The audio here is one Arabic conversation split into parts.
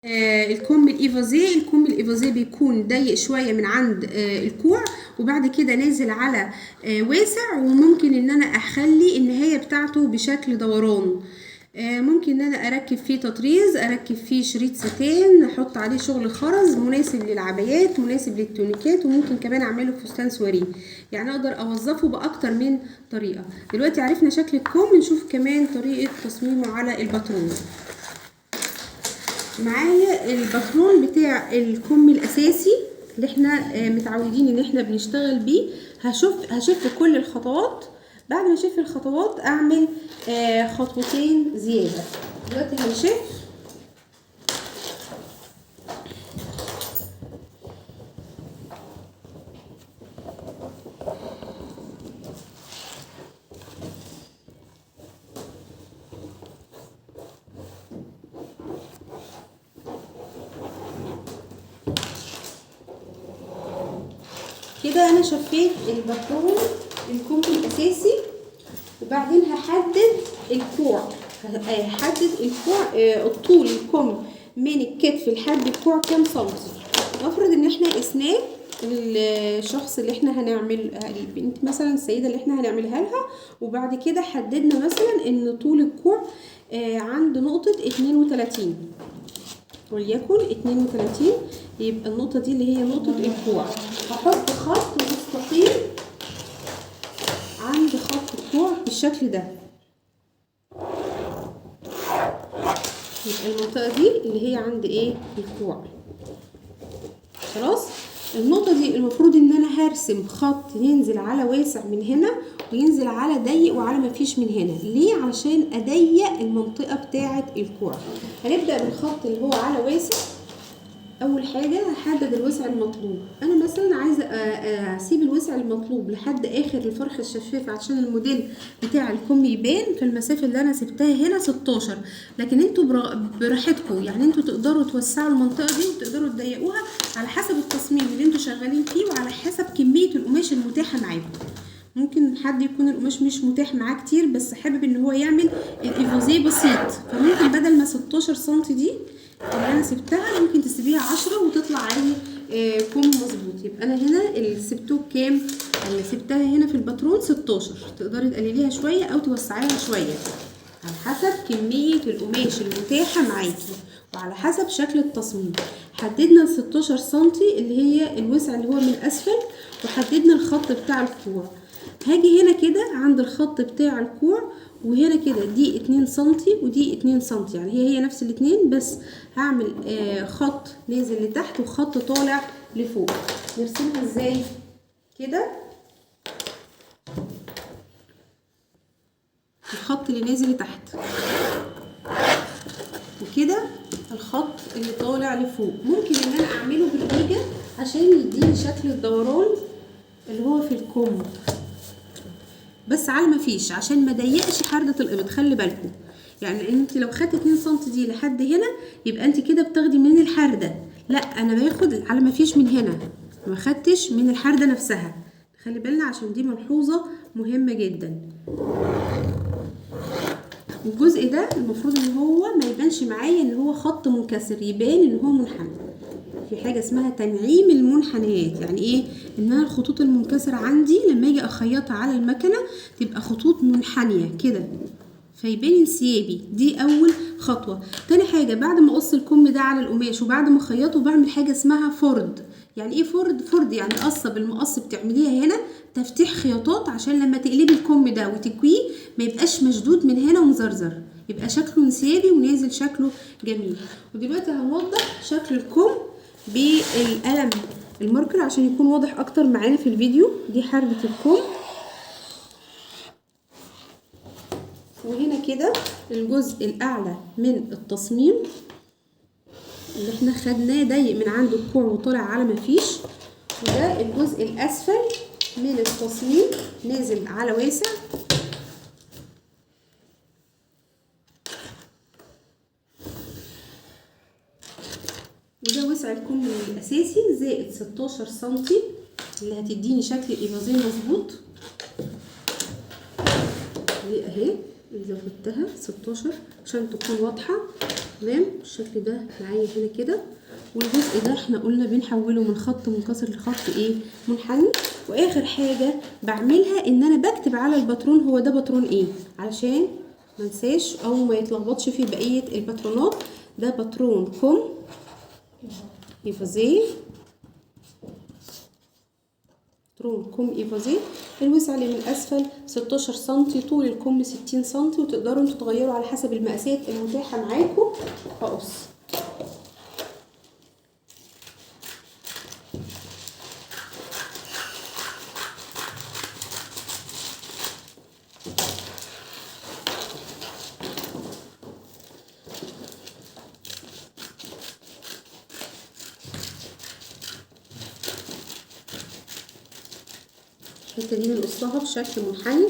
الكم الايفازيه. الكم الايفازيه بيكون ضيق شويه من عند الكوع، وبعد كده نازل على واسع، وممكن ان انا اخلي النهايه بتاعته بشكل دوران. ممكن ان انا اركب فيه تطريز، اركب فيه شريط ستان، احط عليه شغل خرز مناسب للعبايات، مناسب للتونيكات، وممكن كمان اعمله فستان سواريه. يعني اقدر اوظفه باكتر من طريقه. دلوقتي عرفنا شكل الكم، نشوف كمان طريقه تصميمه على الباترون. معايا الباترون بتاع الكم الاساسي اللي احنا متعودين ان احنا بنشتغل بيه. هشف كل الخطوات. بعد ما اشف الخطوات اعمل خطوتين زياده. دلوقتي هنشف. كده انا شفيت الباترون الكم الاساسي، وبعدين هحدد الكوع. هحدد الكوع الطول الكم من الكتف لحد الكوع كام سنتي. نفرض ان احنا قسناه الشخص اللي احنا هنعمل، البنت مثلا، السيده اللي احنا هنعملها لها، وبعد كده حددنا مثلا ان طول الكوع عند نقطه 32 وليكن 32. يبقى النقطه دي اللي هي نقطه الكوع. هحط خط مستقيم عند خط الكوع بالشكل ده. يبقى المنطقة دي اللي هي عند ايه؟ الكوع. خلاص. النقطة دي المفروض ان انا هرسم خط ينزل على واسع من هنا، وينزل على ضيق وعلى ما فيش من هنا. ليه؟ علشان اضيق المنطقة بتاعة الكوع. هنبدأ بالخط اللي هو على واسع. اول حاجه هحدد الوسع المطلوب. انا مثلا عايزه اسيب الوسع المطلوب لحد اخر الفرخه الشفافه عشان الموديل بتاع الكم يبان. فالمسافه اللي انا سبتها هنا 16، لكن انتوا براحتكم. يعني انتوا تقدروا توسعوا المنطقه دي وتقدروا تضيقوها على حسب التصميم اللي انتوا شغالين فيه، وعلى حسب كميه القماش المتاحه معاكم. ممكن حد يكون القماش مش متاح معاه كتير، بس حابب ان هو يعمل الايفوزيه بسيط، فممكن بدل ما 16 سنتي دي اللي انا سبتها ممكن تسيبيها 10 وتطلع عادي كم مظبوط. يبقى انا هنا اللي سبته كام؟ اللي سبتها هنا في الباترون 16. تقدري تقلليها شويه او توسعيها شويه على حسب كميه القماش المتاحه معاكي وعلى حسب شكل التصميم. حددنا 16 سنتي اللي هي الوسع اللي هو من اسفل، وحددنا الخط بتاع الكوع. هاجي هنا كده عند الخط بتاع الكوع، وهنا كده دي 2 سنتي ودي 2 سنتي، يعني هي نفس الاتنين، بس هعمل خط نازل لتحت وخط طالع لفوق. نرسمها ازاي؟ كده الخط اللي نازل لتحت، وكده الخط اللي طالع لفوق. ممكن ان انا اعمله بالايجا عشان يديني شكل الدوران اللي هو في الكم، بس على ما فيش، عشان ما ضيقش حردة الابط. خلي بالكم، يعني انت لو خدت 2 سم دي لحد هنا يبقى انت كده بتاخدي من الحردة. لا، انا باخد على ما فيش من هنا، ما خدتش من الحردة نفسها. خلي بالنا عشان دي ملحوظة مهمة جدا. الجزء ده المفروض ان هو ما يبانش معايا ان هو خط منكسر، يبان ان هو منحنى. في حاجه اسمها تنعيم المنحنيات. يعني ايه؟ ان انا الخطوط المنكسره عندي لما اجي اخيطها على المكنه تبقى خطوط منحنيه كده، فيبان انسيابي. دي اول خطوه. تاني حاجه، بعد ما اقص الكم ده على القماش وبعد ما اخيطه بعمل حاجه اسمها فرد. يعني ايه فرد؟ فرد يعني قصه بالمقص بتعمليها هنا تفتيح خياطات، عشان لما تقلبي الكم ده وتكويه ما يبقاش مشدود من هنا ومزرزر، يبقى شكله انسيابي ونازل شكله جميل. ودلوقتي هنوضح شكل الكم بالقلم الماركر عشان يكون واضح اكتر معانا في الفيديو. دي حردة الكم، وهنا كده الجزء الاعلى من التصميم اللي احنا خدناه ضيق من عند الكوع وطالع على ما فيش، وده الجزء الاسفل من التصميم نازل على واسع. وده وسع الكم الاساسي زائد 16 سنتي اللي هتديني شكل الايفازيه مظبوط. دي اهي اللي زودتها 16 عشان تكون واضحه. تمام بالشكل ده معايا هنا كده. والجزء ده احنا قلنا بنحوله من خط منكسر لخط ايه منحني. واخر حاجه بعملها ان انا بكتب على الباترون هو ده باترون ايه علشان ما انساش او ما يتلخبطش في بقيه الباترونات. ده باترون كم ايفازيه، باترون كم ايفازيه. الوسع اللي من اسفل 16 سم، طول الكم 60 سم، وتقدروا انتوا تغيروا على حسب المقاسات المتاحه معاكم. هقص الحته دي بنقصها بشكل منحني.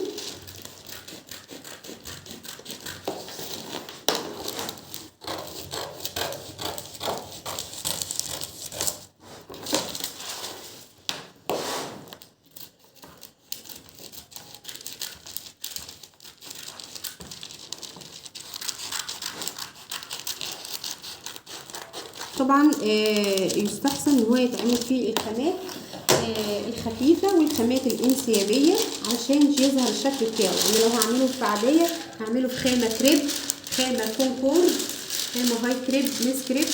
طبعا يستحسن ان هو يتعمل فيه الخامات الخفيفه والخامات الانسيابيه علشان يظهر الشكل بتاعه. يعني لو هعمله في عاديه هعمله في خامه كريب، خامه كونكورد، خامه هاي كريب، ميس كريب.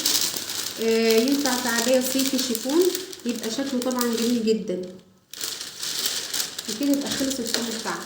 ينفع في عاديه صيفي شيفون، يبقى شكله طبعا جميل جدا. وكده يبقى خلص الشغل بتاعنا.